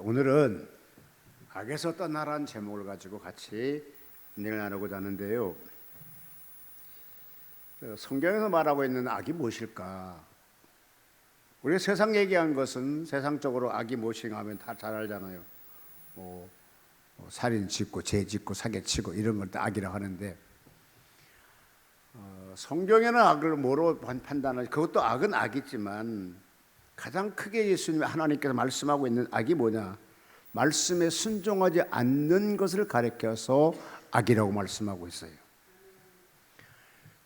오늘은 악에서 떠나라는 제목을 가지고 같이 은혜를 나누고자 하는데요. 성경에서 말하고 있는 악이 무엇일까? 우리 세상 얘기한 것은 세상적으로 악이 무엇인가 하면 다 잘 알잖아요. 살인 짓고 죄 짓고 사기 치고 이런 걸 다 악이라고 하는데 성경에는 악을 뭐로 판단하지? 그것도 악은 악이지만 가장 크게 예수님 하나님께서 말씀하고 있는 악이 뭐냐? 말씀에 순종하지 않는 것을 가리켜서 악이라고 말씀하고 있어요.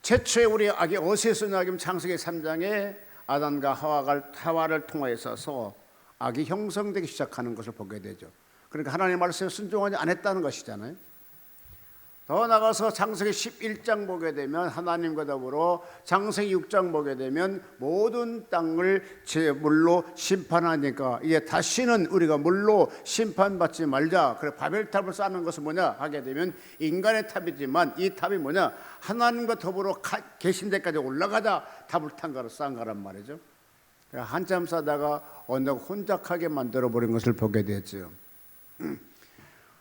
최초의 우리 악이 어디서 나냐면 창세기 3장에 아담과 하와를 통하여서 악이 형성되기 시작하는 것을 보게 되죠. 그러니까 하나님의 말씀에 순종하지 않았다는 것이잖아요. 더 나가서 창세기 11장 보게 되면 하나님과 더불어 창세기 6장 보게 되면 모든 땅을 물로 심판하니까 이제 다시는 우리가 물로 심판받지 말자. 그래 바벨탑을 쌓는 것은 뭐냐 하게 되면 인간의 탑이지만 이 탑이 뭐냐 하나님과 더불어 계신 데까지 올라가자 탑을 쌓은 거란 말이죠. 한참 싸다가 언덕 혼잡하게 만들어버린 것을 보게 되죠.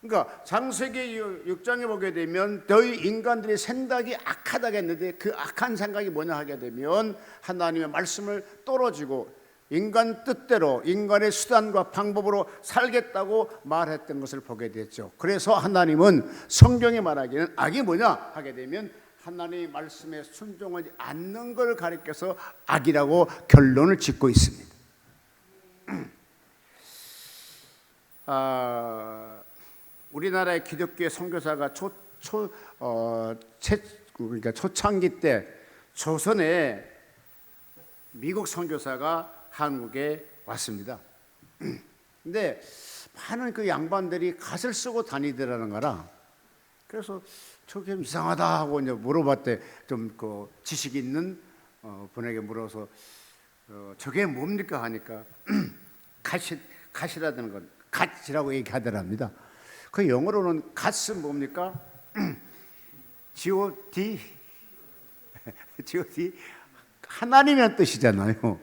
그러니까 창세기 6장에 보게 되면 너희 인간들의 생각이 악하다고 했는데 그 악한 생각이 뭐냐 하게 되면 하나님의 말씀을 떨어지고 인간 뜻대로 인간의 수단과 방법으로 살겠다고 말했던 것을 보게 됐죠. 그래서 하나님은 성경에 말하기는 악이 뭐냐 하게 되면 하나님의 말씀에 순종하지 않는 걸 가리켜서 악이라고 결론을 짓고 있습니다. 우리나라의 기독교의 선교사가 그러니까 초창기 때 조선에 미국 선교사가 한국에 왔습니다. 근데 많은 그 양반들이 갓을 쓰고 다니더라는 거라. 그래서 저게 좀 이상하다 하고 이제 물어봤대. 좀 그 지식 있는 분에게 물어서 저게 뭡니까 하니까 갓이라는 건 갓이라고 얘기하더랍니다. 그 영어로는 갓은 뭡니까? G-O-D 하나님이란 뜻이잖아요.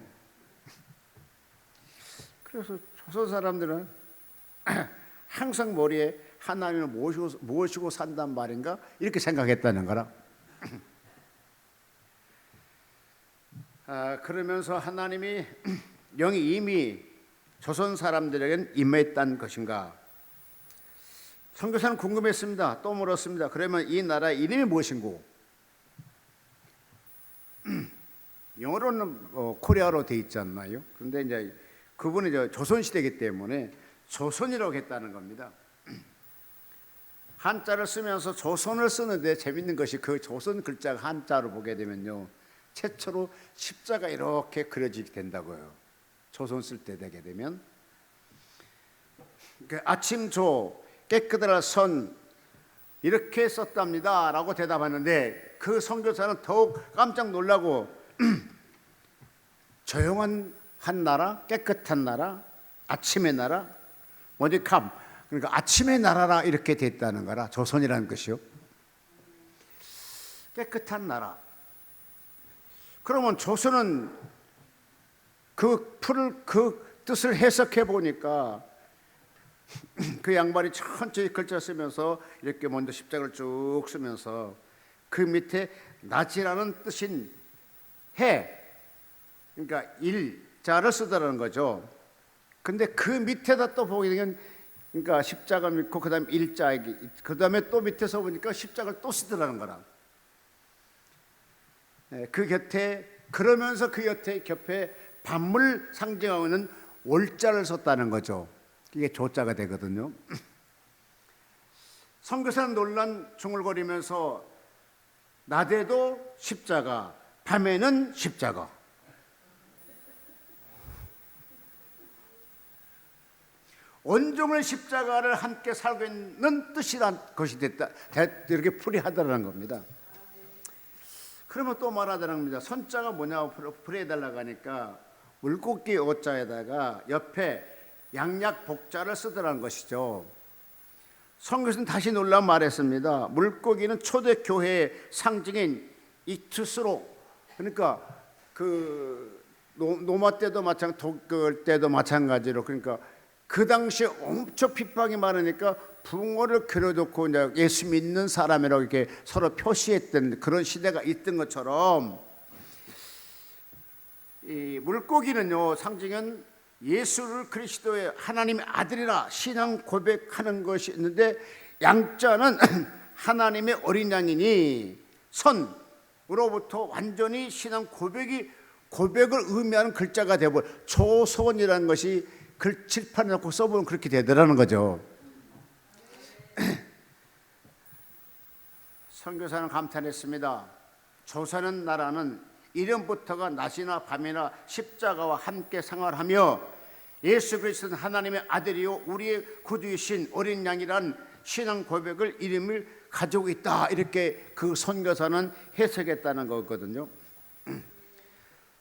그래서 조선 사람들은 항상 머리에 하나님을 모시고 산단 말인가 이렇게 생각했다는 거라. 그러면서 하나님이 영이 이미 조선 사람들에게는 임했다는 것인가? 선교사는 궁금했습니다. 또 물었습니다. 그러면 이 나라의 이름이 무엇인고? 영어로는 코리아로 돼 있지 않나요? 그런데 이제 그분이 조선 시대이기 때문에 조선이라고 했다는 겁니다. 한자를 쓰면서 조선을 쓰는데 재밌는 것이 그 조선 글자가 한자로 보게 되면요 최초로 십자가 이렇게 그려지게 된다고요. 조선 쓸 때 되게 되면 아침조 깨끗한 선 이렇게 썼답니다 라고 대답하는데 그 선교사는 더욱 깜짝 놀라고 조용한 한 나라, 깨끗한 나라, 아침의 나라, 모디캄 그러니까 아침의 나라라 이렇게 됐다는 거라. 조선이라는 것이요 깨끗한 나라. 그러면 조선은 그 뜻을 해석해 보니까 그 양반이 천천히 글자 쓰면서 이렇게 먼저 십자가를 쭉 쓰면서 그 밑에 낮이라는 뜻인 해 그러니까 일자를 쓰더라는 거죠. 근데 그 밑에다 또 보게 되면 그러니까 십자가 믿고 그 다음에 일자 그 다음에 또 밑에서 보니까 십자가를 또 쓰더라는 거라. 그 곁에 그러면서 그 곁에 밤을 상징하고 있는 월자를 썼다는 거죠. 이게 조자가 되거든요. 선교사는 놀란 중얼거리면서 낮에도 십자가, 밤에는 십자가. 온종일 십자가를 함께 살고 있는 뜻이란 것이 됐다. 이렇게 풀이하더라는 겁니다. 그러면 또 말하더라는 겁니다. 선자가 뭐냐고 풀이해달라고 하니까 물고기 어자에다가 옆에 양약 복자를 쓰더라는 것이죠. 선교사는 다시 놀라 말했습니다. 물고기는 초대 교회의 상징인 이투스로 그러니까 그 노마 때도 독일 때도 마찬가지로 그러니까 그 당시에 엄청 핍박이 많으니까 붕어를 그려놓고 이제 예수 믿는 사람이라고 이렇게 서로 표시했던 그런 시대가 있던 것처럼, 이 물고기는요 상징은 예수를 그리스도의 하나님의 아들이라 신앙 고백하는 것이 있는데, 양자는 하나님의 어린 양이니 선으로부터 완전히 신앙 고백을 의미하는 글자가 되고, 조선이라는 것이 칠판에 놓고 써보면 그렇게 되더라는 거죠. 선교사는 감탄했습니다. 조선은 나라는 이름부터가 낮이나 밤이나 십자가와 함께 생활하며 예수 그리스도는 하나님의 아들이요 우리의 구주이신 어린 양이란 신앙 고백을 이름을 가지고 있다, 이렇게 그 선교사는 해석했다는 거거든요.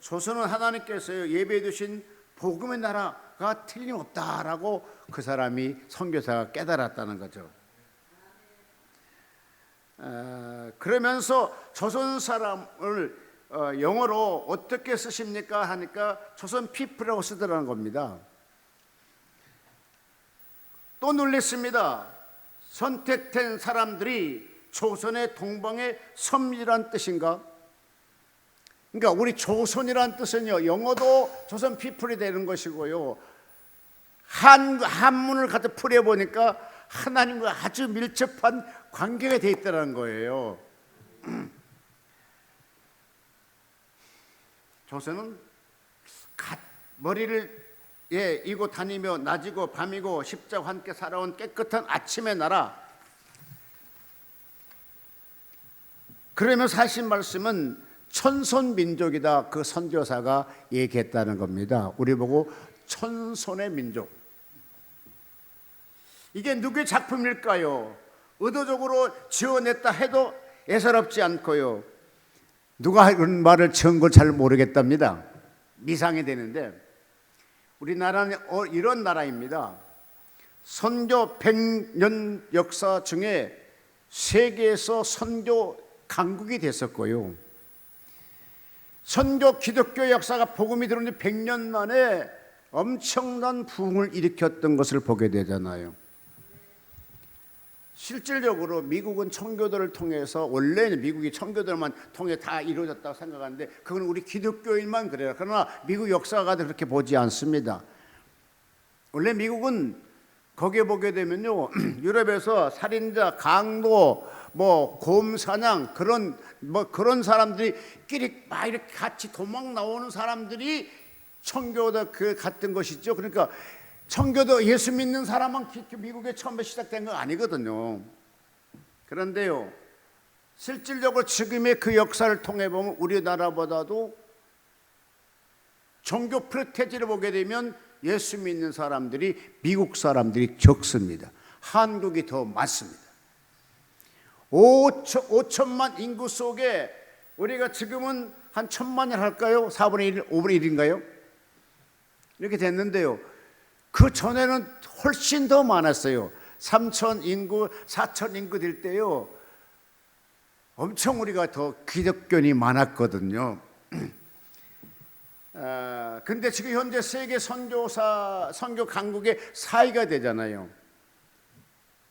조선은 하나님께서 예배해 두신 복음의 나라가 틀림없다라고 그 사람이 선교사가 깨달았다는 거죠. 그러면서 조선 사람을 영어로 어떻게 쓰십니까 하니까 조선 피플이라고 쓰더라는 겁니다. 또 놀랬습니다. 선택된 사람들이 조선의 동방의 섬이란 뜻인가? 그러니까 우리 조선이란 뜻은요 영어도 조선 피플이 되는 것이고요, 한문을 갖다 풀어보니까 하나님과 아주 밀접한 관계가 되어 있다는 거예요. 조선은 머리를 이고 다니며 낮이고 밤이고 십자가와 함께 살아온 깨끗한 아침의 나라. 그러면서 하신 말씀은 천손민족이다, 그 선교사가 얘기했다는 겁니다. 우리 보고 천손의 민족, 이게 누구의 작품일까요? 의도적으로 지어냈다 해도 애사롭지 않고요, 누가 이런 말을 지은 걸 잘 모르겠답니다. 미상이 되는데, 우리나라는 이런 나라입니다. 선교 100년 역사 중에 세계에서 선교 강국이 됐었고요, 선교 기독교 역사가 복음이 들어온 지 100년 만에 엄청난 부흥을 일으켰던 것을 보게 되잖아요. 실질적으로 미국은 청교도를 통해서, 원래는 미국이 청교도만 통해 다 이루어졌다고 생각하는데 그건 우리 기독교인만 그래요. 그러나 미국 역사가 그렇게 보지 않습니다. 원래 미국은 거기에 보게 되면요 유럽에서 살인자, 강도, 곰사냥 그런 사람들이 끼리 막 이렇게 같이 도망 나오는 사람들이 청교도 같은 것이죠. 그러니까 청교도 예수 믿는 사람만 미국에 처음에 시작된 건 아니거든요. 그런데요 실질적으로 지금의 그 역사를 통해 보면 우리나라보다도 종교 프로테지를 보게 되면 예수 믿는 사람들이 미국 사람들이 적습니다. 한국이 더 많습니다. 5천만 인구 속에 우리가 지금은 한 1,000만을 할까요? 4분의 1, 5분의 1인가요? 이렇게 됐는데요, 그 전에는 훨씬 더 많았어요. 3천 인구, 4천 인구 될 때요 엄청 우리가 더 기독교인이 많았거든요. 근데 지금 현재 세계 선교 강국의 4위가 되잖아요.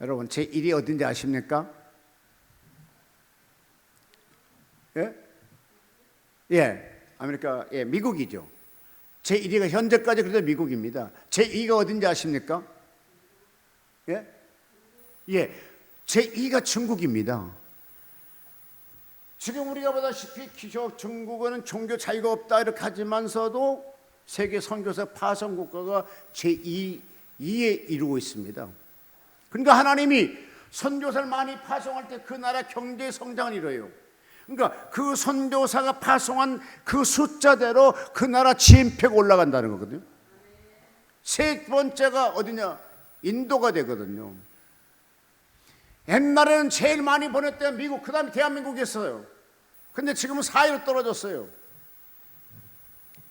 여러분 제 1위 어딘지 아십니까? 아메리카, 미국이죠. 제 1위가 현재까지 그래도 미국입니다. 제 2위가 어딘지 아십니까? 제 2위가 중국입니다. 지금 우리가 보다시피 중국은 종교 자유가 없다 이렇게 하지만서도 세계 선교사 파송 국가가 제2위에 이루고 있습니다. 그러니까 하나님이 선교사를 많이 파송할 때 그 나라 경제 성장을 이뤄요. 그러니까 그 선교사가 파송한 그 숫자대로 그 나라 GNP가 올라간다는 거거든요. 세 번째가 어디냐? 인도가 되거든요. 옛날에는 제일 많이 보냈던 미국, 그 다음에 대한민국이었어요. 근데 지금은 4위로 떨어졌어요.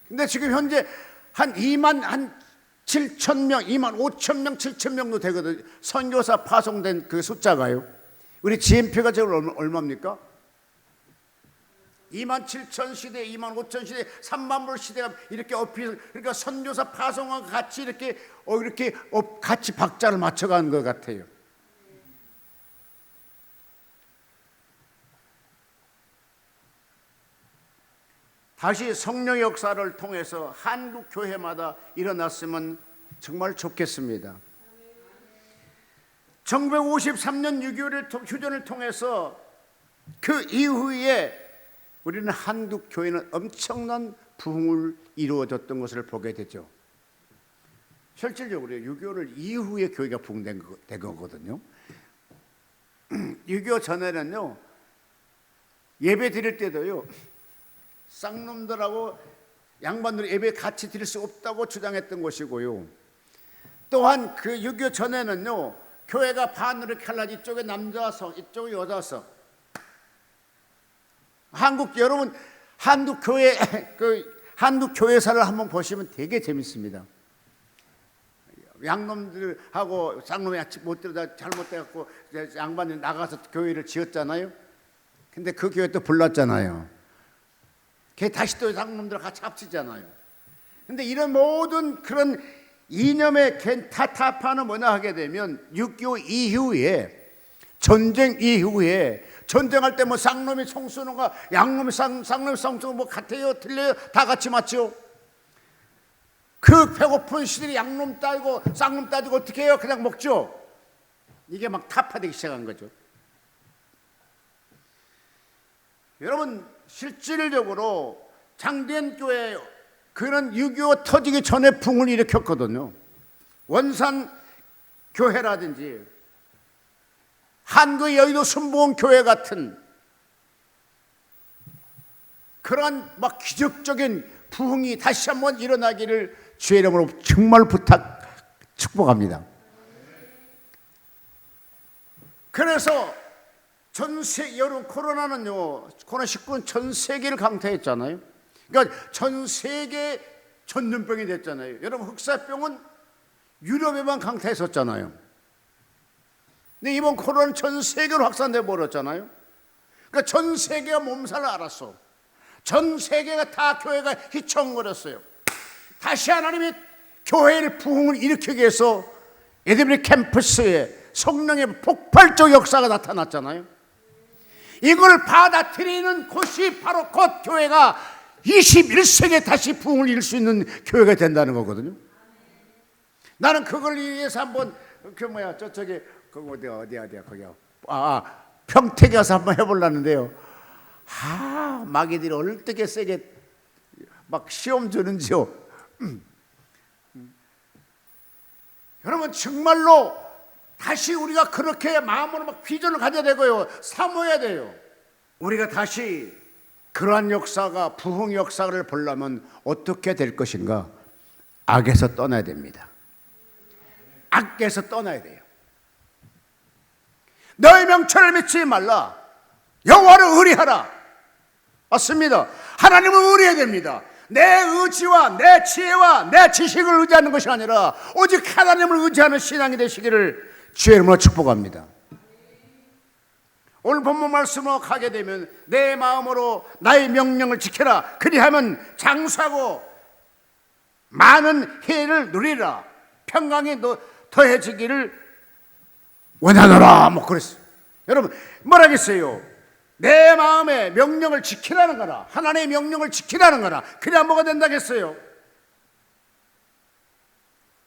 근데 지금 현재 한 2만 5천 명, 7천 명도 되거든요. 선교사 파송된 그 숫자가요. 우리 GNP가 지금 얼마입니까? 27,000 시대, 25,000 시대, 3만불 시대가 이렇게 그러니까 선교사 파송과 같이 이렇게 같이 박자를 맞춰가는 것 같아요. 다시 성령의 역사를 통해서 한국 교회마다 일어났으면 정말 좋겠습니다. 1953년 6.25 휴전을 통해서 그 이후에 우리는 한국 교회는 엄청난 부흥을 이루어졌던 것을 보게 되죠. 실질적으로 6.25를 이후에 교회가 부흥된 거거든요. 6.25 전에는요, 예배 드릴 때도요, 쌍놈들하고 양반들이 예배 같이 드릴 수 없다고 주장했던 것이고요. 또한 그 6.25 전에는요, 교회가 반으로 이렇게 갈라지, 이쪽에 남자석, 이쪽에 여자석. 여러분 한국 교회사를 한번 보시면 되게 재밌습니다. 양놈들하고 쌍놈이 못 들여다 잘못돼갖고 양반이 나가서 교회를 지었잖아요. 근데 그 교회 또 불났잖아요. 걔 다시 또 쌍놈들 같이 합치잖아요. 근데 이런 모든 그런 이념의 타파는 뭐냐 하게 되면 6.25 이후에, 전쟁 이후에, 전쟁할 때 뭐 쌍놈이 총 쏘는 거, 양놈이 쌍놈이 총 쏘는 거 뭐 같아요? 틀려요? 다 같이 맞죠? 그 배고픈 시들이 양놈 따지고 쌍놈 따지고 어떻게 해요? 그냥 먹죠? 이게 막 타파되기 시작한 거죠. 여러분, 실질적으로 장대현 교회 그런 6.25 터지기 전에 붕을 일으켰거든요. 원산 교회라든지 한국 여의도 순복음 교회 같은 그러한 막 기적적인 부흥이 다시 한번 일어나기를 주의 이름으로 정말 축복합니다. 그래서 여러분 코로나는요, 코로나19는 전 세계를 강타했잖아요. 그러니까 전 세계 전염병이 됐잖아요. 여러분 흑사병은 유럽에만 강타했었잖아요. 근데 이번 코로나는 전 세계로 확산돼 버렸잖아요. 그러니까 전 세계가 몸살을 앓았어. 전 세계가 다 교회가 휘청거렸어요. 다시 하나님이 교회를 부흥을 일으키기 위해서 에드브리 캠퍼스에 성령의 폭발적 역사가 나타났잖아요. 이걸 받아들이는 곳이 바로 곧 교회가 21세기에 다시 부흥을 이룰 수 있는 교회가 된다는 거거든요. 나는 그걸 위해서 한번 저쪽에 어디야 거기요. 평택에 가서 한번 해보려는데요. 마귀들이 얼뜨게 세게 막 시험 주는지요. 여러분 정말로 다시 우리가 그렇게 마음으로 막 비전을 가져야 되고요, 사모해야 돼요. 우리가 다시 그러한 역사가, 부흥 역사를 보려면 어떻게 될 것인가? 악에서 떠나야 됩니다. 악에서 떠나야 돼요. 너의 명철을 믿지 말라. 여호와를 의리하라. 맞습니다. 하나님을 의리해야 됩니다. 내 의지와 내 지혜와 내 지식을 의지하는 것이 아니라 오직 하나님을 의지하는 신앙이 되시기를 주의 이름으로 축복합니다. 오늘 본문 말씀으로 가게 되면 내 마음으로 나의 명령을 지켜라. 그리하면 장수하고 많은 해를 누리라. 평강이 더해지기를 원하노라. 뭐 그랬어요. 여러분 뭐라겠어요? 내 마음의 명령을 지키라는 거라. 하나님의 명령을 지키라는 거라. 그래야 뭐가 된다겠어요?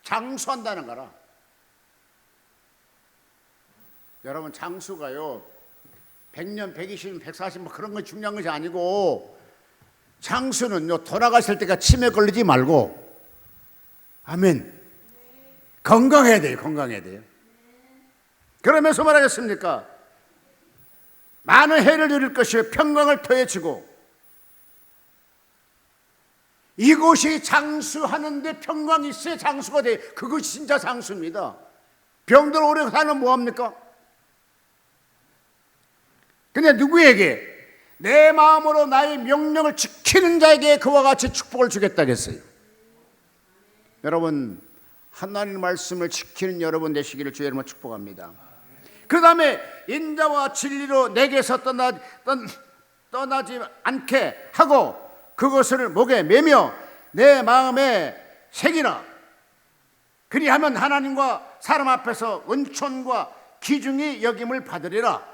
장수한다는 거라. 여러분 장수가요 100년, 120년, 140 뭐 그런 건 중요한 것이 아니고, 장수는요 돌아가실 때가 치매 걸리지 말고, 아멘, 건강해야 돼요. 건강해야 돼요. 그러면서 말하겠습니까? 많은 해를 누릴 것이요 평강을 더해주고. 이곳이 장수하는데 평강이 있어야 장수가 돼요. 그것이 진짜 장수입니다. 병들 오래 사는 뭐합니까? 근데 누구에게? 내 마음으로 나의 명령을 지키는 자에게 그와 같이 축복을 주겠다겠어요. 여러분 하나님 말씀을 지키는 여러분 되시기를 주의 이름으로 축복합니다. 그 다음에 인자와 진리로 내게서 떠나지 않게 하고 그것을 목에 매며 내 마음에 새기라. 그리하면 하나님과 사람 앞에서 은총과 귀중히 여김을 받으리라.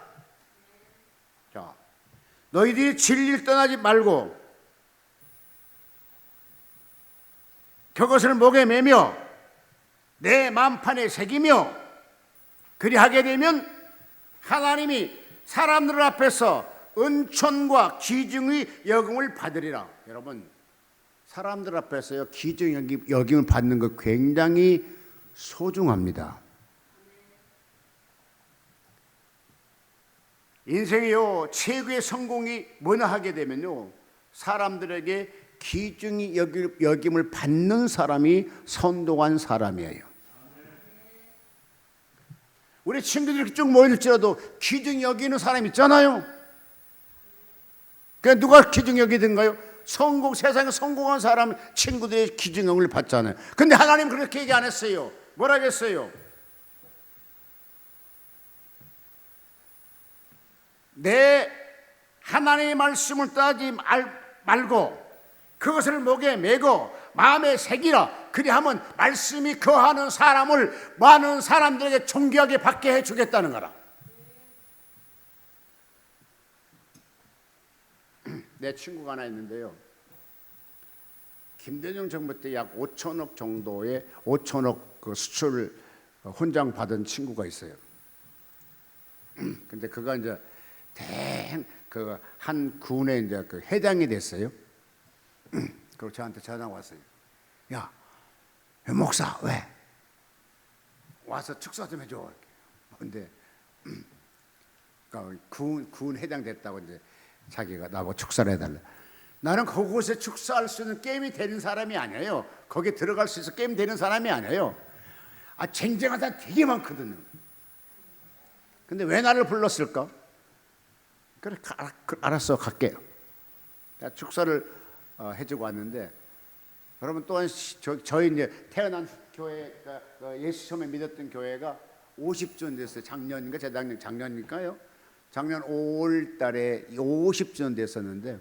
자, 너희들이 진리를 떠나지 말고 그것을 목에 매며 내 마음판에 새기며 그리하게 되면 하나님이 사람들 앞에서 은총과 귀중히 여김을 받으리라. 여러분, 사람들 앞에서요 귀중히 여김을 받는 거 굉장히 소중합니다. 인생이요 최고의 성공이 뭐나 하게 되면요 사람들에게 귀중히 여김을 받는 사람이 선동한 사람이에요. 우리 친구들이 이렇게 쭉 모일지라도 귀중히 여기는 사람 있잖아요. 그러니까 누가 귀중히 여기든가요? 세상에 성공한 사람 친구들의 귀중히 여김을 받잖아요. 근데 하나님 그렇게 얘기 안 했어요. 뭐라 했어요? 내 하나님의 말씀을 따지 말고 그것을 목에 메고 마음에 새기라. 그리하면 말씀이 거하는 사람을 많은 사람들에게 존귀하게 받게 해주겠다는 거라. 내 친구가 하나 있는데요, 김대중 정부 때 약 5천억 정도의 5천억 그 수출 훈장 받은 친구가 있어요. 근데 그가 이제 그 한 군에 이제 그 회장이 됐어요. 그리고 저한테 전화가 왔어요. 야, 목사 왜 와서 축사 좀 해줘. 근데 그러니까 군 회장 됐다고 이제 자기가 나보고 축사를 해달라. 나는 그곳에 축사할 수 있는 게임이 되는 사람이 아니에요. 거기에 들어갈 수 있어 게임 되는 사람이 아니에요. 쟁쟁하다 되게 많거든요. 근데 왜 나를 불렀을까? 그래, 알았어, 갈게요. 축사를 해주고 왔는데, 여러분 또한 저희 이제 태어난 교회, 예수 처음에 믿었던 교회가 50주년 됐어요. 작년인가 작년이니까요. 작년 5월달에 50주년 됐었는데,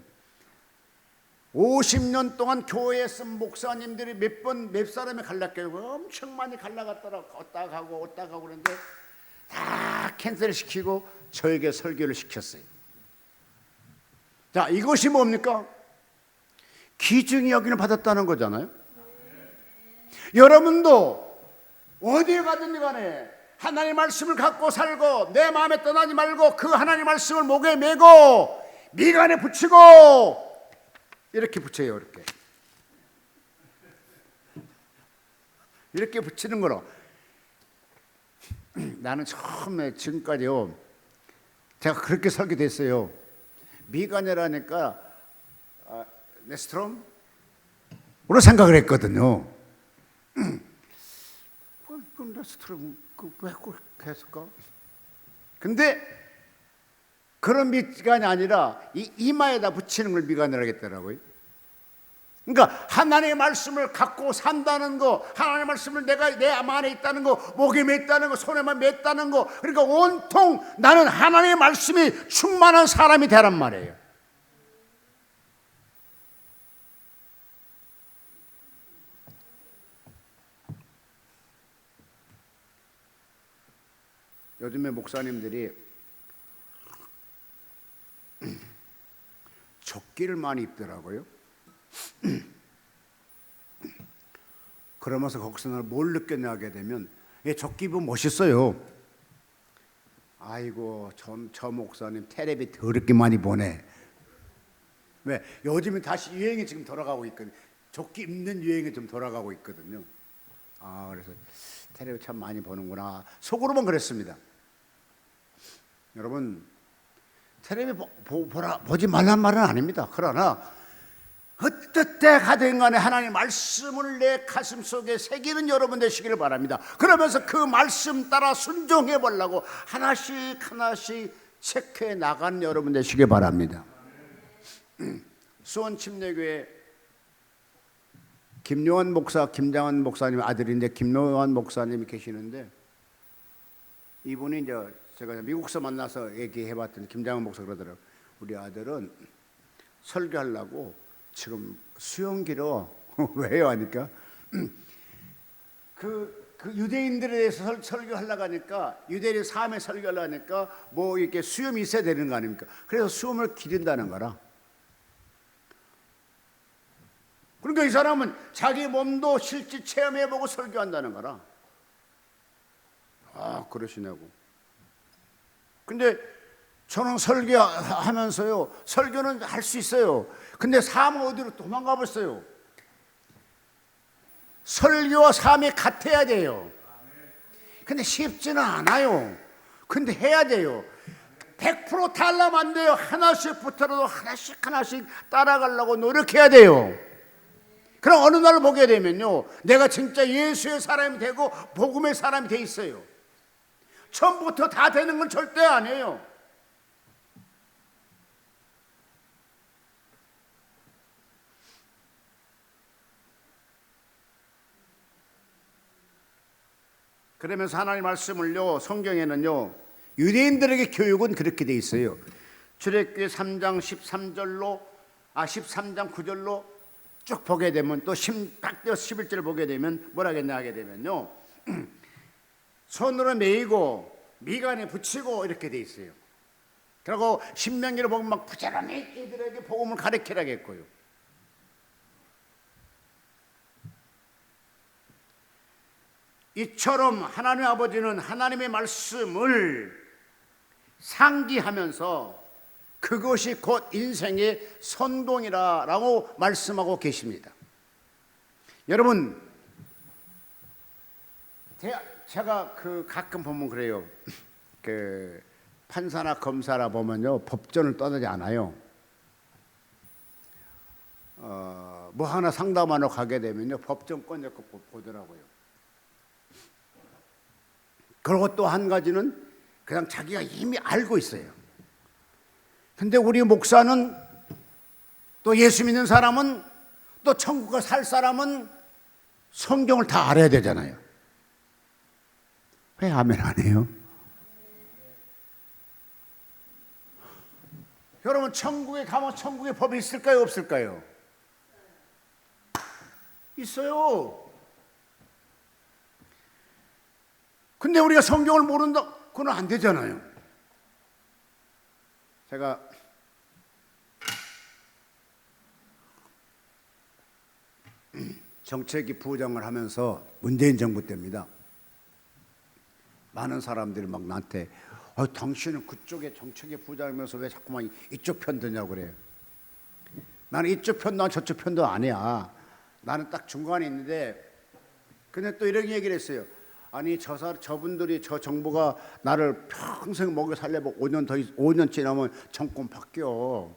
50년 동안 교회에 쓴 목사님들이 몇 사람이 갈라껴요. 엄청 많이 갈라갔더라고. 왔다 가고 그러는데 다 캔슬 시키고 저에게 설교를 시켰어요. 자, 이것이 뭡니까? 귀중히 여김을 받았다는 거잖아요. 여러분도 어디에 가든지 간에 하나님의 말씀을 갖고 살고 내 마음에 떠나지 말고 그 하나님의 말씀을 목에 메고 미간에 붙이고 이렇게 붙여요. 이렇게 붙이는 거로. 나는 처음에 지금까지요 제가 그렇게 설교됐어요. 미간이라니까 네스트롬으로 생각을 했거든요. 네스트롬 왜 그렇게 했을까? 근데 그런 미간이 아니라 이 이마에다 붙이는 걸 미간이라고 했더라고요. 그러니까 하나님의 말씀을 갖고 산다는 거, 하나님의 말씀을 내가 내 안에 있다는 거, 목에 맸다는 거, 손에만 맸다는 거, 그러니까 온통 나는 하나님의 말씀이 충만한 사람이 되란 말이에요. 요즘에 목사님들이 조끼를 많이 입더라고요. 그러면서 거기서 뭘 느꼈냐게 되면 조끼 입으면 멋있어요. 아이고 저 목사님 텔레비 더럽게 많이 보네. 왜? 요즘은 다시 유행이 지금 돌아가고 있거든요. 조끼 입는 유행이 좀 돌아가고 있거든요. 그래서 텔레비 참 많이 보는구나 속으로만 그랬습니다. 여러분 텔레비 보지 말란 말은 아닙니다. 그러나 어떨 때 가든 간에 하나님의 말씀을 내 가슴 속에 새기는 여러분 되시기를 바랍니다. 그러면서 그 말씀 따라 순종해 보려고 하나씩 체크해 나가는 여러분 되시기 바랍니다. 수원 침례교회 김요한 목사, 김장한 목사님 아들인데 김요한 목사님이 계시는데, 이분이 이제 제가 미국서 만나서 얘기해봤더니 김장한 목사 그러더라고요. 우리 아들은 설교하려고 지금 수용기로 왜요 하니까 그 유대인들에 대해서 설교하려고 하니까 유대인의 삶에 설교하려고 하니까 뭐 이렇게 수염이 있어야 되는 거 아닙니까? 그래서 수염을 기른다는 거라. 그러니까 이 사람은 자기 몸도 실제 체험해보고 설교한다는 거라. 아, 그러시냐고. 근데 저는 설교하면서요, 설교는 할 수 있어요. 근데 삶은 어디로 도망가 버렸어요. 설교와 삶이 같아야 돼요. 근데 쉽지는 않아요. 근데 해야 돼요. 100% 달라면 안 돼요. 하나씩 붙어라도 하나씩 따라가려고 노력해야 돼요. 그럼 어느 날 보게 되면요, 내가 진짜 예수의 사람이 되고 복음의 사람이 돼 있어요. 처음부터 다 되는 건 절대 아니에요. 그러면서 하나님 말씀을요, 성경에는요, 유대인들에게 교육은 그렇게 돼 있어요. 출애굽기 3장 13장 9절로 쭉 보게 되면 또 11절 보게 되면 뭐라 했냐 하게 되면요, 손으로 메이고 미간에 붙이고 이렇게 돼 있어요. 그리고 신명기를 보면 막 부지런히 이들에게 복음을 가르치라고 했고요. 이처럼 하나님 아버지는 하나님의 말씀을 상기하면서 그것이 곧 인생의 선동이라고 말씀하고 계십니다. 여러분, 제가 가끔 보면 그래요. 판사나 검사라 보면요, 법전을 떠나지 않아요. 뭐 하나 상담하러 가게 되면요, 법전 꺼내고 보더라고요. 그리고 또 한 가지는 그냥 자기가 이미 알고 있어요. 근데 우리 목사는, 또 예수 믿는 사람은, 또 천국에 살 사람은 성경을 다 알아야 되잖아요. 왜 아멘 안 해요? 여러분, 천국에 가면 천국의 법이 있을까요, 없을까요? 있어요. 근데 우리가 성경을 모른다? 그건 안 되잖아요. 제가 정책위 부장을 하면서 문재인 정부 때입니다. 많은 사람들이 막 나한테 당신은 그쪽에 정책위 부장이면서 왜 자꾸만 이쪽 편 드냐고 그래요. 나는 이쪽 편도 아니고 저쪽 편도 아니야. 나는 딱 중간에 있는데, 근데 또 이런 얘기를 했어요. 아니 저분들이 저 정부가 나를 평생 먹여 살려보고 5년 지나면 정권 바뀌어.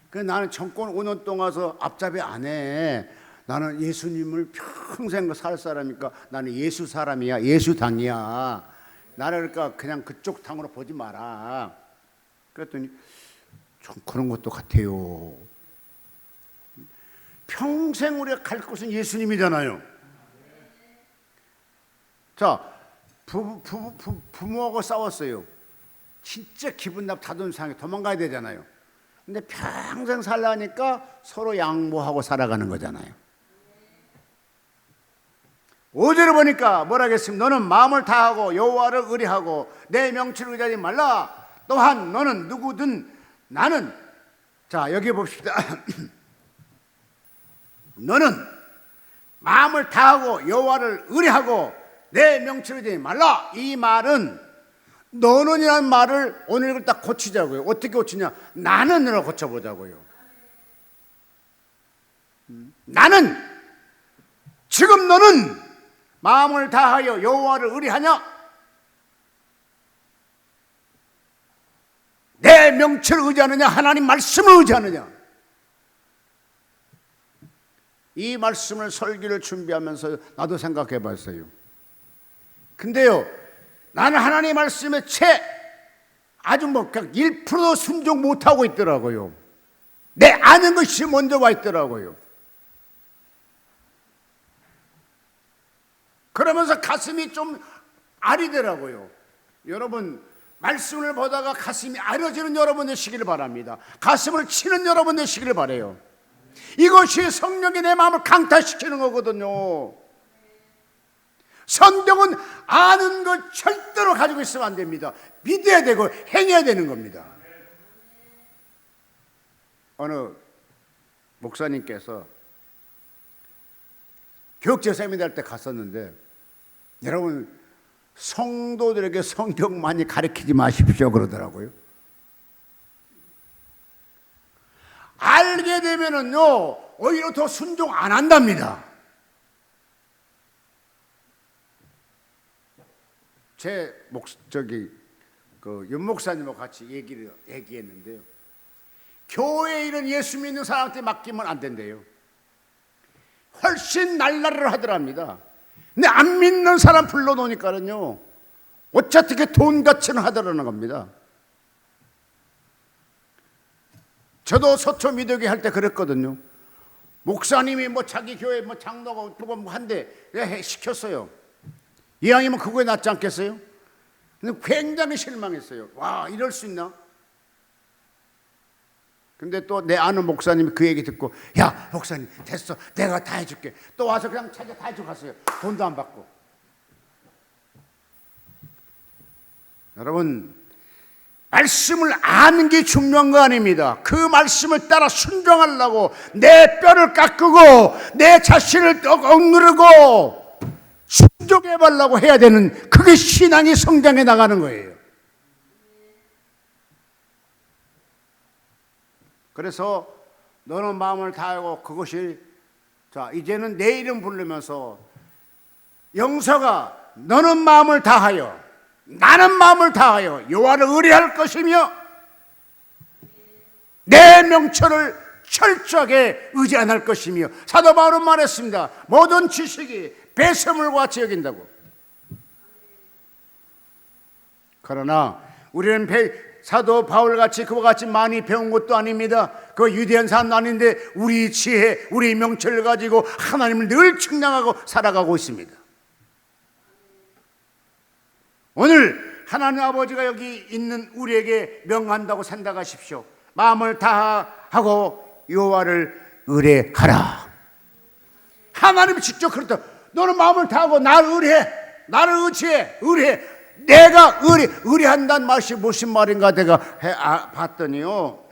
그래서 나는 정권 5년 동안서 앞잡이 안 해. 나는 예수님을 평생 살 사람이니까 나는 예수 사람이야. 예수당이야. 나를 그러니까 그냥 그쪽 당으로 보지 마라. 그랬더니 좀 그런 것도 같아요. 평생 우리가 갈 곳은 예수님이잖아요. 자, 부모하고 싸웠어요. 진짜 기분 나쁜 상황에 도망가야 되잖아요. 근데 평생 살라니까 서로 양보하고 살아가는 거잖아요. 5절을 보니까 뭐라 하겠습니까? 너는 마음을 다하고 여호와를 의뢰하고 내 명치를 의지하지 말라. 또한 너는 누구든 나는, 자 여기 봅시다. 너는 마음을 다하고 여호와를 의뢰하고 내 명치를 의지하지 말라. 이 말은 너는이라는 말을 오늘 이걸 딱 고치자고요. 어떻게 고치냐? 나는으로 고쳐보자고요. 나는, 지금 너는 마음을 다하여 여호와를 의뢰하냐? 내 명치를 의지하느냐? 하나님 말씀을 의지하느냐? 이 말씀을 설교를 준비하면서 나도 생각해 봤어요. 근데요, 나는 하나님의 말씀에 아주 1% 순종 못하고 있더라고요. 내 아는 것이 먼저 와 있더라고요. 그러면서 가슴이 좀 아리더라고요. 여러분, 말씀을 보다가 가슴이 아려지는 여러분 되시기를 바랍니다. 가슴을 치는 여러분 되시기를 바라요. 이것이 성령이 내 마음을 강타시키는 거거든요. 성경은 아는 것 절대로 가지고 있으면 안 됩니다. 믿어야 되고 행해야 되는 겁니다. 어느 목사님께서 교육제 세미나할 때 갔었는데, 여러분 성도들에게 성경 많이 가르치지 마십시오 그러더라고요. 알게 되면은요 오히려 더 순종 안 한답니다. 제 윤 목사님하고 같이 얘기했는데요. 교회 일은 예수 믿는 사람한테 맡기면 안 된대요. 훨씬 날라리를 하더랍니다. 근데 안 믿는 사람 불러놓으니까는요 어차피 돈 가치는 하더라는 겁니다. 저도 서초 미대교회 할 때 그랬거든요. 목사님이 자기 교회 장로가 뭐 한대 시켰어요. 이왕이면 그거에 낫지 않겠어요? 근데 굉장히 실망했어요. 와, 이럴 수 있나? 근데 또 내 아는 목사님이 그 얘기 듣고, 야 목사님 됐어, 내가 다 해줄게. 또 와서 그냥 자기가 다 해주고 갔어요. 돈도 안 받고. 여러분, 말씀을 아는 게 중요한 거 아닙니다. 그 말씀을 따라 순종하려고 내 뼈를 깎고 내 자신을 억누르고 순종해 보려고 해야 되는, 그게 신앙이 성장해 나가는 거예요. 그래서 너는 마음을 다하고, 그것이 이제는 내 이름 부르면서 영서가 너는 마음을 다하여 나는 마음을 다하여 여호와를 의뢰할 것이며 내 명철을 철저하게 의지 안 할 것이며, 사도 바울은 말했습니다. 모든 지식이 배설물과 같이 여긴다고. 그러나 우리는 사도 바울같이 그와 같이 많이 배운 것도 아닙니다. 그 유대한 사람도 아닌데 우리 지혜, 우리 명철을 가지고 하나님을 늘 측량하고 살아가고 있습니다. 오늘 하나님 아버지가 여기 있는 우리에게 명한다고 생각하십시오. 마음을 다하고 여호와를 의뢰하라. 하나님이 직접 그렇다. 너는 마음을 다하고 나를 의뢰해, 나를 의뢰해. 내가 의뢰한다는 말이 무슨 말인가 내가 봤더니요,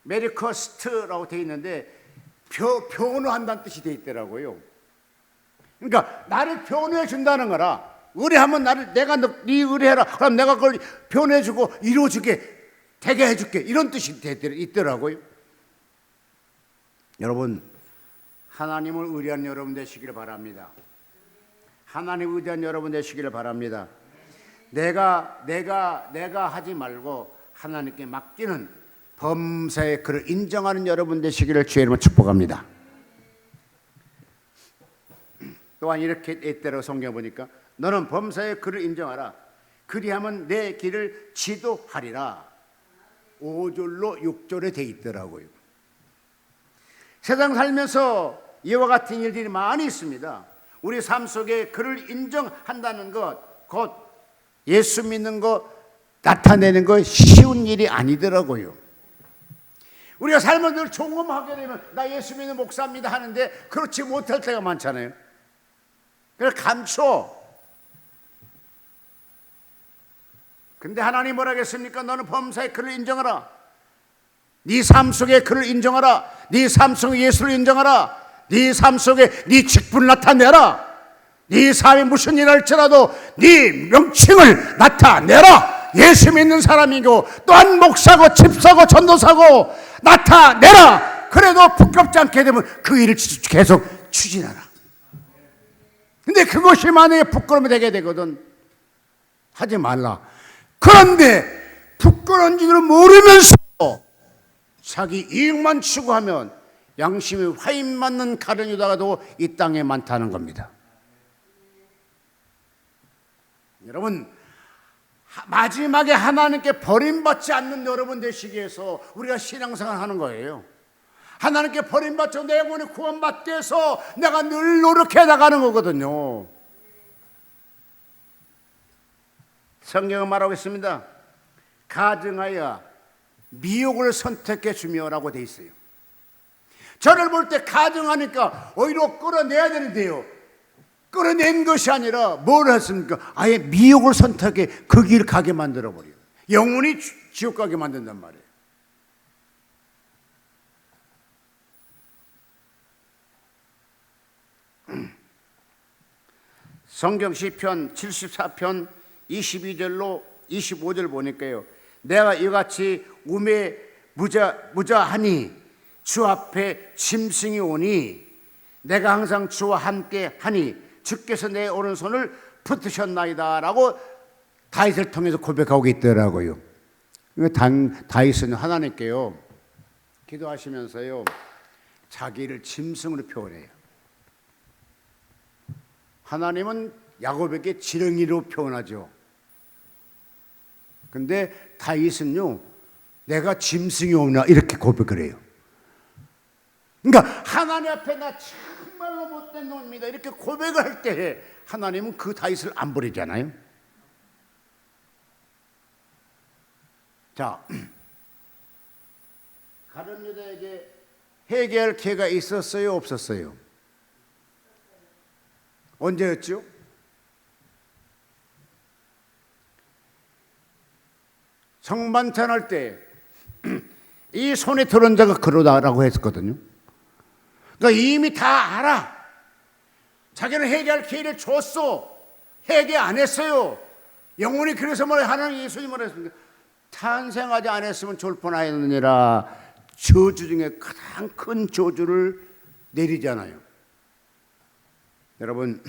메리커스트라고 되어 있는데 변호한다는 뜻이 되어 있더라고요. 그러니까 나를 변호해 준다는 거라. 의뢰하면 내가 네 의뢰해라. 그럼 내가 그걸 변호해주고 이루어주게, 되게 해줄게, 이런 뜻이 있더라고요. 여러분, 하나님을 의뢰한 여러분 되시기를 바랍니다. 하나님 의지한 여러분 되시기를 바랍니다. 내가 하지 말고 하나님께 맡기는 범사의 그를 인정하는 여러분 되시기를 주의 이름으로 축복합니다. 또한 이렇게 때로 성경 보니까 너는 범사의 그를 인정하라. 그리하면 내 길을 지도하리라. 5절로 6절에 돼 있더라고요. 세상 살면서 이와 같은 일들이 많이 있습니다. 우리 삶 속에 그를 인정한다는 것, 곧 예수 믿는 것 나타내는 것 쉬운 일이 아니더라고요. 우리가 삶을 늘 종험하게 되면 나 예수 믿는 목사입니다 하는데 그렇지 못할 때가 많잖아요. 그래서 감춰. 근데 하나님 뭐라 하겠습니까? 너는 범사의 그를 인정하라. 네 삶 속에 그를 인정하라. 네 삶 속에 예수를 인정하라. 네 삶 속에 네 직분을 나타내라. 네 삶이 무슨 일 할지라도 네 명칭을 나타내라. 예수 믿는 사람이고 또한 목사고 집사고 전도사고 나타내라. 그래도 부끄럽지 않게 되면 그 일을 계속 추진하라. 근데 그것이 만약에 부끄러움이 되게 되거든 하지 말라. 그런데 부끄러운 줄을 모르면서 자기 이익만 추구하면 양심이 화인 맞는 가련 유다가도 이 땅에 많다는 겁니다. 여러분, 마지막에 하나님께 버림받지 않는 여러분 되시기 위해서 우리가 신앙생활 하는 거예요. 하나님께 버림받지 내 영혼이 구원받기 위해서 내가 늘 노력해 나가는 거거든요. 성경은 말하고 있습니다. 가증하여 미혹을 선택해 주며라고 돼 있어요. 저를 볼 때 가증하니까 오히려 끌어내야 되는데요, 끌어낸 것이 아니라 뭘 했습니까? 아예 미혹을 선택해 그 길 가게 만들어버려요. 영원히 지옥 가게 만든단 말이에요. 성경 시편 74편 22절로 25절 보니까요, 내가 이같이 우매 무자하니 주 앞에 짐승이 오니 내가 항상 주와 함께 하니 주께서 내 오른손을 붙드셨나이다 라고 다윗을 통해서 고백하고 있더라고요. 다윗은 하나님께요 기도하시면서요 자기를 짐승으로 표현해요. 하나님은 야곱에게 지렁이로 표현하죠. 근데 다윗은요 내가 짐승이 오나 이렇게 고백을 해요. 그러니까 하나님 앞에 나 정말로 못된 놈입니다 이렇게 고백을 할 때 하나님은 그 다윗을 안 버리잖아요. 자, 가룟 유다에게 회개할 기회가 있었어요, 없었어요? 언제였죠? 성만찬할 때 이 손에 들은 자가 그러다라고 했거든요. 그러니까 이미 다 알아. 자기는 회개할 기회를 줬어. 회개 안 했어요. 영원히 그래서 뭐래 하나님 예수님을 했습니다. 탄생하지 않았으면 좋을 뻔하였느니라. 저주 중에 가장 큰 저주를 내리잖아요. 여러분,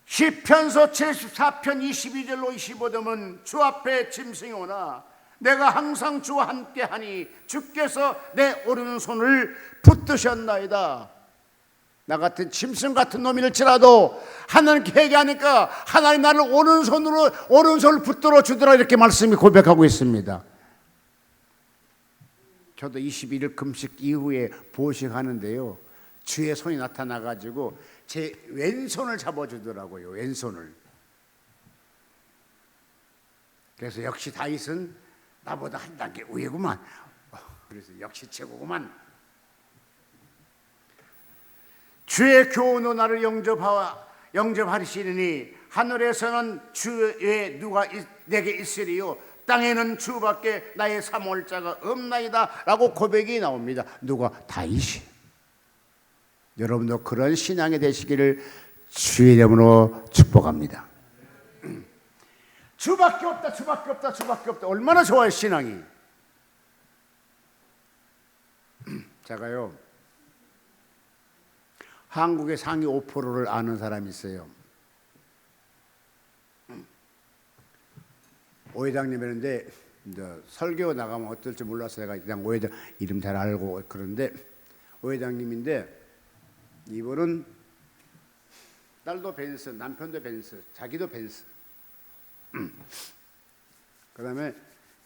시편서 74편 22절로 25절은 주 앞에 짐승이 오나 내가 항상 주와 함께하니 주께서 내 오른손을 붙드셨나이다. 나 같은 짐승 같은 놈일지라도 하나님께 회개하니까 하나님 나를 오른손을 붙들어 주더라 이렇게 말씀이 고백하고 있습니다. 저도 21일 금식 이후에 보식하는데요, 주의 손이 나타나가지고 제 왼손을 잡아주더라고요. 왼손을. 그래서 역시 다윗은 나보다 한 단계 위구만. 그래서 역시 최고구만. 주의 교훈으로 나를 영접하시리니 하늘에서는 주 외에 누가 내게 있으리요 땅에는 주밖에 나의 사모할 자가 없나이다 라고 고백이 나옵니다. 누가? 다윗이. 여러분도 그런 신앙이 되시기를 주의 이름으로 축복합니다. 주밖에 없다, 주밖에 없다, 주밖에 없다. 얼마나 좋아요, 신앙이. 제가요, 한국의 상위 5%를 아는 사람이 있어요. 오 회장님이었는데 설교 나가면 어떨지 몰라서 제가 그냥 오 회장 이름 잘 알고 그런데 오 회장님인데 이분은 딸도 벤츠, 남편도 벤츠, 자기도 벤츠. 그 다음에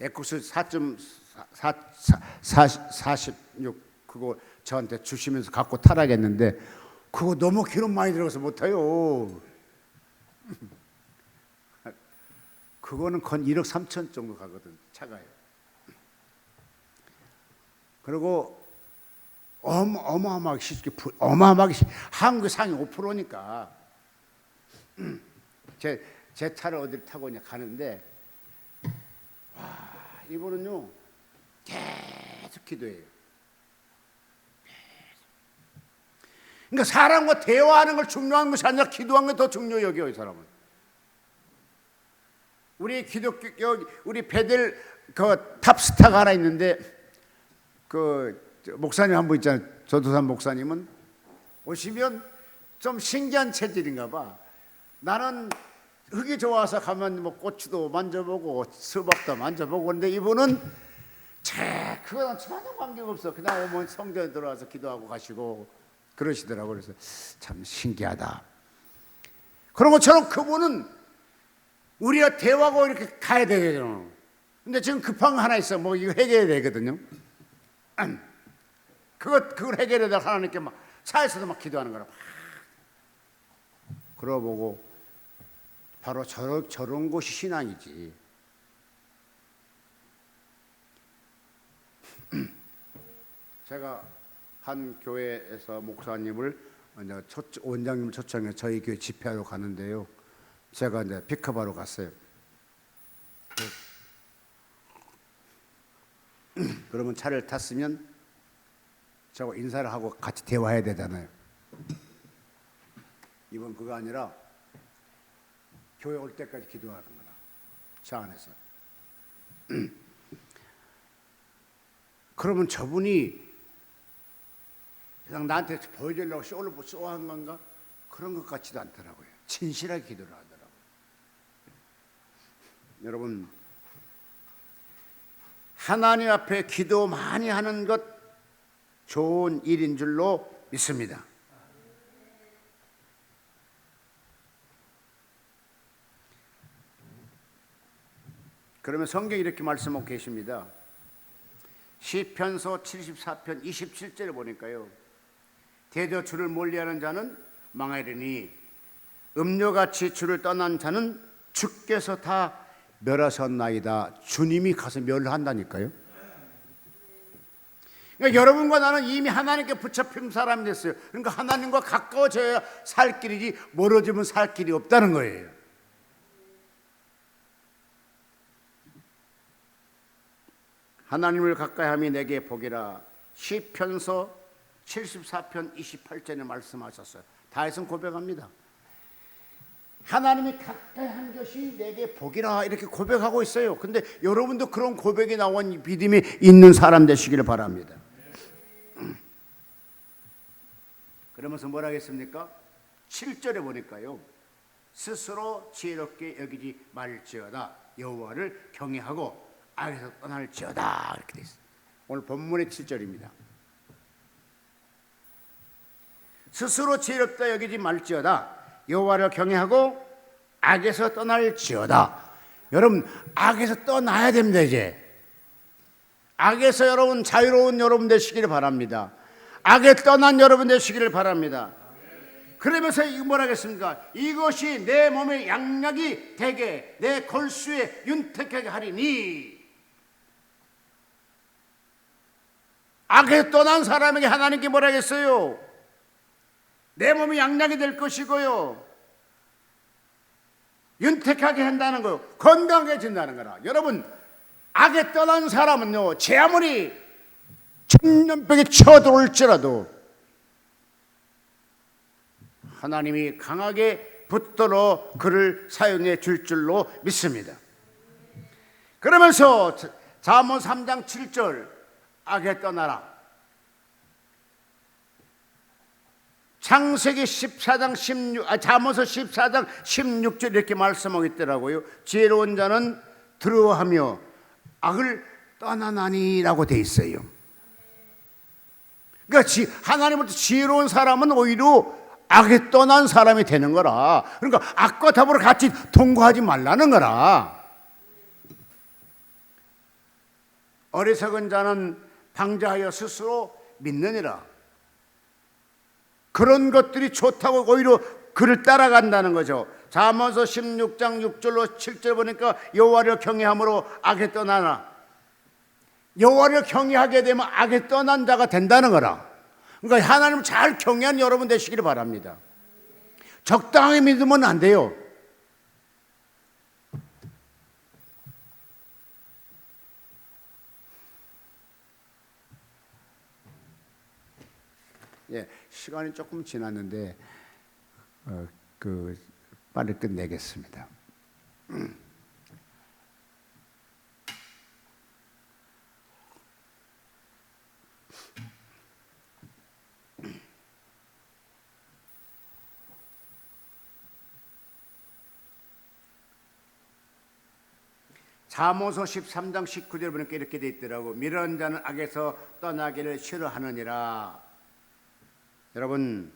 에쿠스 4.46 그거 저한테 주시면서 갖고 타라겠는데 그거 너무 기름 많이 들어가서 못 타요. 그거는 건 1억 3천 정도 가거든, 차가요. 그리고 어마어마하게 한국의 상위 5%니까 제 차를 어디를 타고 그냥 가는데 와, 이분은요 계속 기도해요. 그러니까 사람과 대화하는 걸 중요한 것이 아니라 기도하는 게 더 중요해 여겨요, 이 사람은. 우리 기독교 우리 베델 그 탑스타가 하나 있는데 그 목사님 한 분 있잖아요. 전도산 목사님은 오시면 좀 신기한 체질인가 봐. 나는 흙이 좋아서 가면 뭐 고추도 만져보고 수박도 만져보고 그런데 이분은 그거랑 전혀 관계가 없어. 그냥 오면 성전에 들어와서 기도하고 가시고 그러시더라고요. 그래서 참 신기하다. 그런 것처럼 그분은 우리가 대화하고 이렇게 가야 되거든요. 근데 지금 급한 거 하나 있어. 뭐 이거 해결해야 되거든요. 그걸 해결해야 하나님께 막 차에서도 막 기도하는 거라. 그러고 보고 바로 저런 것이 신앙이지. 제가 한 교회에서 목사님을 원장님을 초청해 저희 교회 집회하러 가는데요. 제가 이제 픽업하러 갔어요. 그러면 차를 탔으면 저하고 인사를 하고 같이 대화해야 되잖아요. 이번 그거 아니라 교회 올 때까지 기도하는 거라. 차 안에서. 그러면 저분이 그냥 나한테 보여주려고 쇼한 건가? 그런 것 같지도 않더라고요. 진실하게 기도를 하더라고요. 여러분, 하나님 앞에 기도 많이 하는 것 좋은 일인 줄로 믿습니다. 그러면 성경에 이렇게 말씀하고 계십니다. 시편서 74편 27절에 보니까요. 대저 주를 멀리하는 자는 망하리니 음료같이 주를 떠난 자는 주께서 다 멸하셨나이다. 주님이 가서 멸한다니까요. 그러니까 여러분과 나는 이미 하나님께 붙잡힌 사람이 됐어요. 그러니까 하나님과 가까워져야 살 길이지 멀어지면 살 길이 없다는 거예요. 하나님을 가까이함이 내게 복이라. 시편서 74편 28절에 말씀하셨어요. 다윗은 고백합니다. 하나님이 가까이 한 것이 내게 복이라 이렇게 고백하고 있어요. 근데 여러분도 그런 고백이 나온 믿음이 있는 사람 되시기를 바랍니다. 그러면서 뭐라 하겠습니까? 7절에 보니까요. 스스로 지혜롭게 여기지 말지어다. 여호와를 경외하고 악에서 떠날지어다. 이렇게 되어 있어요. 오늘 본문의 7절입니다. 스스로 지혜롭다 여기지 말지어다. 여호와를 경외하고 악에서 떠날지어다. 여러분, 악에서 떠나야 됩니다. 이제 악에서 여러분 자유로운 여러분 되시기를 바랍니다. 악에 떠난 여러분 되시기를 바랍니다. 그러면서 이거 뭐라 하겠습니까? 이것이 내 몸의 양약이 되게 내 골수에 윤택하게 하리니. 악에 떠난 사람에게 하나님께 뭐라 하겠어요? 내 몸이 양약이 될 것이고요, 윤택하게 한다는 거요, 건강해진다는 거라. 여러분, 악에 떠난 사람은요, 제 아무리 천년병에 쳐들어올지라도 하나님이 강하게 붙들어 그를 사용해 줄 줄로 믿습니다. 그러면서 잠언 3장 7절 악에 떠나라. 창세기 14장 16, 잠언서 14장 16절 이렇게 말씀하고 있더라고요. 지혜로운 자는 두려워하며 악을 떠나나니라고 돼 있어요. 그러니까 하나님으로부터 지혜로운 사람은 오히려 악에 떠난 사람이 되는 거라. 그러니까 악과 더불어 같이 동거하지 말라는 거라. 어리석은 자는 방자하여 스스로 믿느니라. 그런 것들이 좋다고 오히려 그를 따라간다는 거죠. 잠언서 16장 6절로 7절 보니까 여호와를 경외함으로 악에 떠나라. 여호와를 경외하게 되면 악에 떠난 자가 된다는 거라. 그러니까 하나님을 잘 경외하는 여러분 되시기를 바랍니다. 적당히 믿으면 안 돼요. 예, 시간이 조금 지났는데 빨리 끝내겠습니다. 잠언서 13장 19절 보니까 이렇게 돼 있더라고. 미련한 자는 악에서 떠나기를 싫어하느니라. 여러분,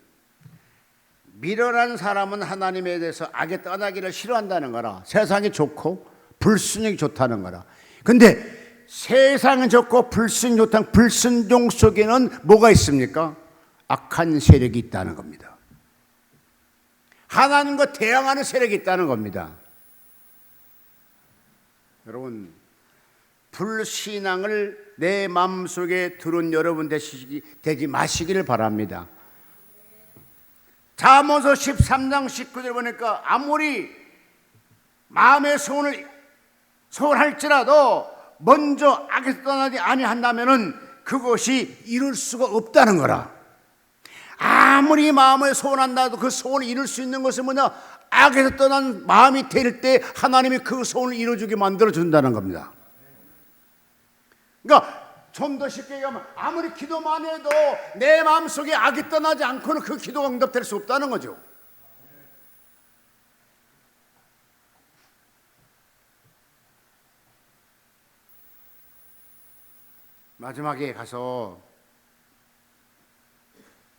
미련한 사람은 하나님에 대해서 악에 떠나기를 싫어한다는 거라. 세상이 좋고 불순종이 좋다는 거라. 근데 세상은 좋고 불순종이 좋다는 불순종 속에는 뭐가 있습니까? 악한 세력이 있다는 겁니다. 하나님과 대항하는 세력이 있다는 겁니다. 여러분, 불신앙을 내 마음속에 들은 여러분 되지 마시기를 바랍니다. 잠언서 13장 19절 보니까 아무리 마음의 소원할지라도 먼저 악에서 떠나지 아니한다면은 그것이 이룰 수가 없다는 거라. 아무리 마음을 소원한다도 그 소원을 이룰 수 있는 것은 뭐냐? 악에서 떠난 마음이 될 때 하나님이 그 소원을 이루어주게 만들어준다는 겁니다. 그러니까 좀 더 쉽게 얘기하면 아무리 기도만 해도 내 마음속에 악이 떠나지 않고는 그 기도가 응답될 수 없다는 거죠. 마지막에 가서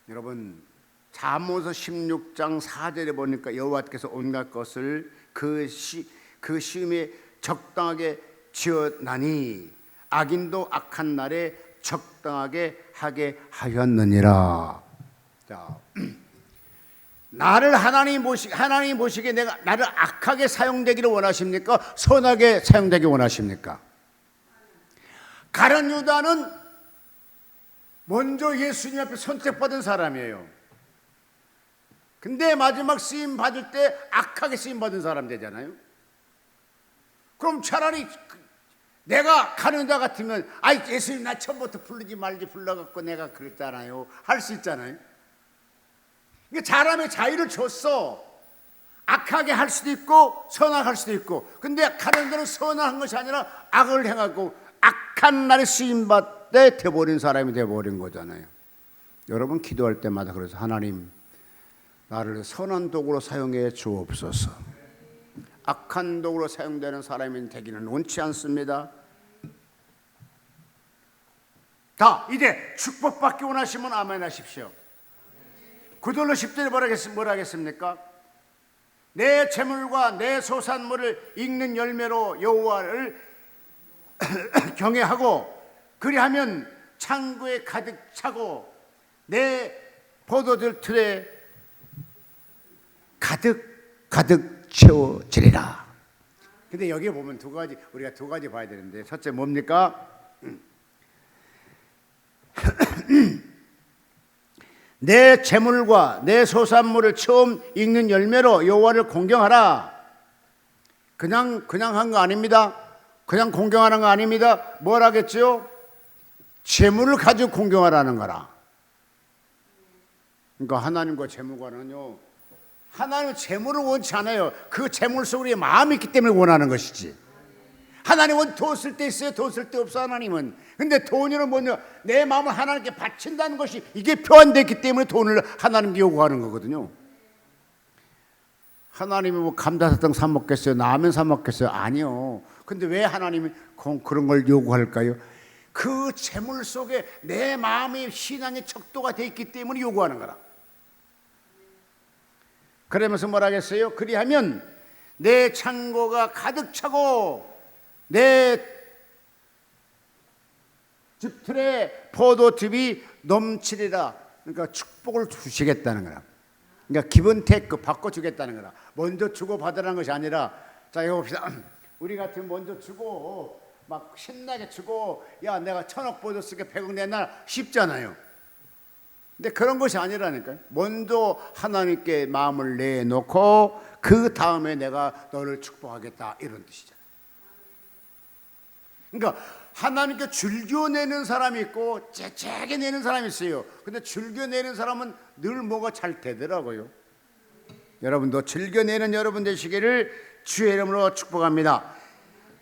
여러분 잠언서 16장 4절에 보니까 여호와께서 온갖 것을 그 시음에 적당하게 지었나니 악인도 악한 날에 적당하게 하게 하였느니라. 자, 나를 하나님 보시기에 내가 나를 악하게 사용되기를 원하십니까? 선하게 사용되기 원하십니까? 가룟 유다는 먼저 예수님 앞에 선택받은 사람이에요. 근데 마지막 쓰임 받을 때 악하게 쓰임 받은 사람 되잖아요. 그럼 차라리 내가 가룟 유다 같으면 아이 예수님 나 처음부터 부르지 말지 불러갖고 내가 그랬잖아요 할 수 있잖아요. 그러니까 사람의 자유를 줬어. 악하게 할 수도 있고 선하게 할 수도 있고. 근데 가룟 유다는 선한 것이 아니라 악을 행하고 악한 날에 쓰임받되 돼버린 사람이 돼버린 거잖아요. 여러분 기도할 때마다 그래서 하나님 나를 선한 도구로 사용해 주옵소서. 악한 도구로 사용되는 사람이 되기는 원치 않습니다. 자, 이제 축복받기 원하시면 아멘 하십시오. 9절로 10절에 뭐라 하겠습니까? 내 재물과 내 소산물을 익는 열매로 여호와를 경외하고 그리하면 창고에 가득 차고 내 포도들 틀에 가득 채워지리라. 근데 여기에 보면 우리가 두 가지 봐야 되는데, 첫째 뭡니까? 내 재물과 내 소산물을 처음 익는 열매로 여호와를 공경하라. 그냥 한 거 아닙니다. 그냥 공경하는 거 아닙니다. 뭘 하겠죠? 재물을 가지고 공경하라는 거라. 그러니까 하나님과 재물과는요, 하나님은 재물을 원치 않아요. 그 재물 속에 마음이 있기 때문에 원하는 것이지. 하나님은 돈 쓸 때 있어요, 돈 쓸 때 없어. 하나님은. 근데 돈으로 뭐냐, 내 마음을 하나님께 바친다는 것이 이게 표현됐기 때문에 돈을 하나님께 요구하는 거거든요. 하나님이 뭐 감자사탕 사 먹겠어요? 라면 사 먹겠어요? 아니요. 근데 왜 하나님이 그런 걸 요구할까요? 그 재물 속에 내 마음의 신앙의 척도가 돼 있기 때문에 요구하는 거라. 그러면서 뭐라 하겠어요? 그리하면 내 창고가 가득 차고 내 집틀에 포도즙이 넘치리라. 그러니까 축복을 주시겠다는 거라. 그러니까 기본 테이크 바꿔주겠다는 거라. 먼저 주고 받으라는 것이 아니라, 자 이거 봅시다. 우리 같으면 먼저 주고 막 신나게 주고, 야 내가 1,000억 보조 쓰게 100억 내놔 쉽잖아요. 근데 그런 것이 아니라니까요. 먼저 하나님께 마음을 내놓고 그 다음에 내가 너를 축복하겠다, 이런 뜻이잖아요. 그러니까 하나님께 줄겨내는 사람이 있고 재채게 내는 사람이 있어요. 근데 줄겨내는 사람은 늘 뭐가 잘 되더라고요. 여러분도 즐겨내는 여러분 되시기를 주의 이름으로 축복합니다.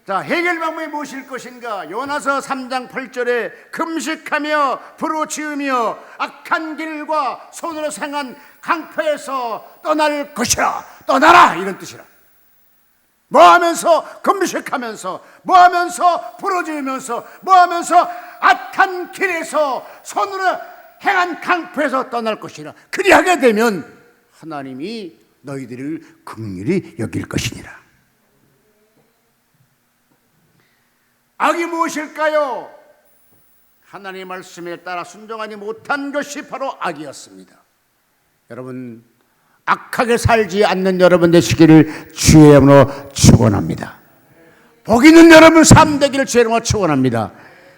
자, 해결 방법이 무엇일 것인가? 요나서 3장 8절에 금식하며 부르짖으며 악한 길과 손으로 생한 강포에서 떠날 것이라. 떠나라, 이런 뜻이라. 뭐하면서? 금식하면서, 뭐하면서? 부르짖으면서, 뭐하면서? 악한 길에서 손으로 행한 강포에서 떠날 것이라. 그리하게 되면 하나님이 너희들을 긍휼히 여길 것이니라. 악이 무엇일까요? 하나님의 말씀에 따라 순종하지 못한 것이 바로 악이었습니다. 여러분, 악하게 살지 않는 여러분 되시기를 주의 이름으로 축원합니다. 복 있는 여러분 삶 되기를 주의 이름으로 축원합니다.